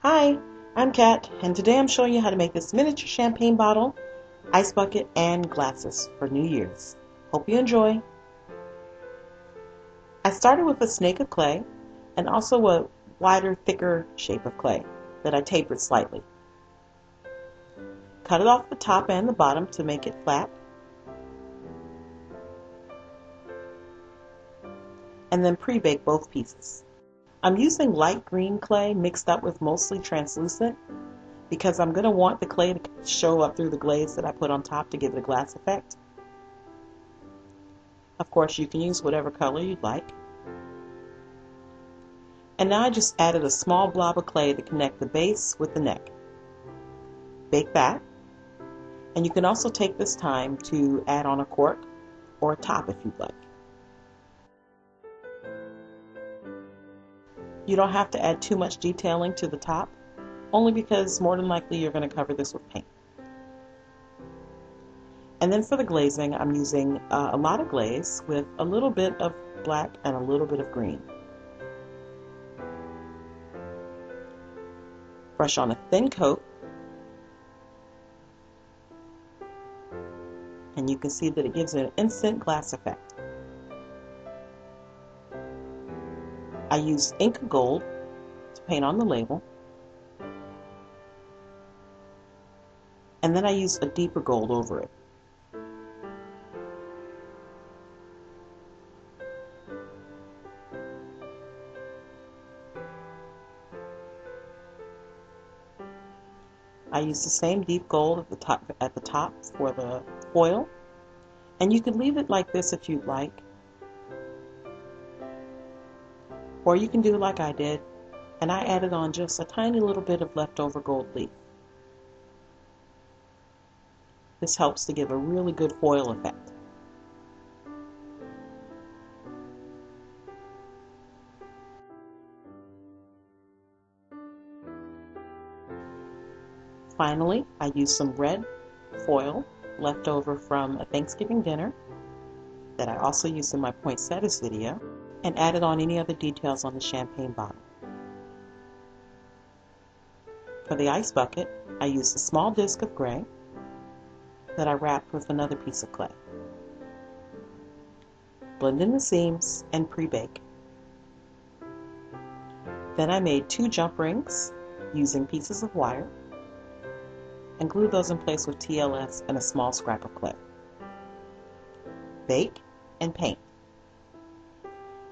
Hi, I'm Kat, and today I'm showing you how to make this miniature champagne bottle, ice bucket, and glasses for New Year's. Hope you enjoy. I started with a snake of clay and also a wider, thicker shape of clay that I tapered slightly. Cut it off the top and the bottom to make it flat, and then pre-bake both pieces. I'm using light green clay mixed up with mostly translucent because I'm going to want the clay to show up through the glaze that I put on top to give it a glass effect. Of course, you can use whatever color you'd like. And now I just added a small blob of clay to connect the base with the neck. Bake that, and you can also take this time to add on a cork or a top if you'd like. You don't have to add too much detailing to the top, only because more than likely you're going to cover this with paint. And then for the glazing, I'm using a lot of glaze with a little bit of black and a little bit of green. Brush on a thin coat, and you can see that it gives it an instant glass effect. I used ink gold to paint on the label, and then I used a deeper gold over it. I used the same deep gold at the top for the foil, and you could leave it like this if you'd like, or you can do like I did, and I added on just a tiny little bit of leftover gold leaf. This helps to give a really good foil effect. Finally, I used some red foil left over from a Thanksgiving dinner that I also used in my poinsettias video, and added on any other details on the champagne bottle. For the ice bucket, I used a small disc of gray that I wrapped with another piece of clay. Blend in the seams and pre-bake. Then I made 2 jump rings using pieces of wire and glued those in place with TLS and a small scrap of clay. Bake and paint.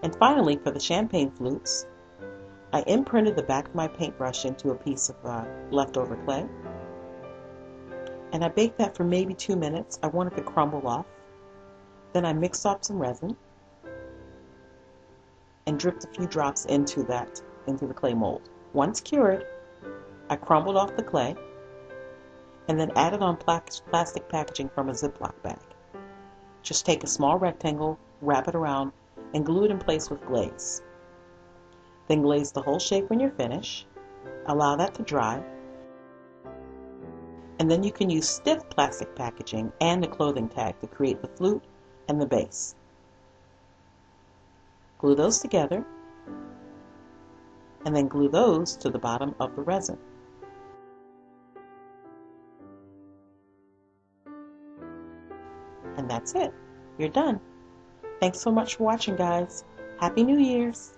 And finally, for the champagne flutes, I imprinted the back of my paintbrush into a piece of leftover clay, and I baked that for maybe 2 minutes. I wanted to crumble off. Then I mixed up some resin and dripped a few drops into the clay mold. Once cured, I crumbled off the clay and then added on plastic packaging from a Ziploc bag. Just take a small rectangle, wrap it around, and glue it in place with glaze. Then glaze the whole shape when you're finished. Allow that to dry. And then you can use stiff plastic packaging and a clothing tag to create the flute and the base. Glue those together, and then glue those to the bottom of the resin. And that's it. You're done. Thanks so much for watching, guys. Happy New Year's!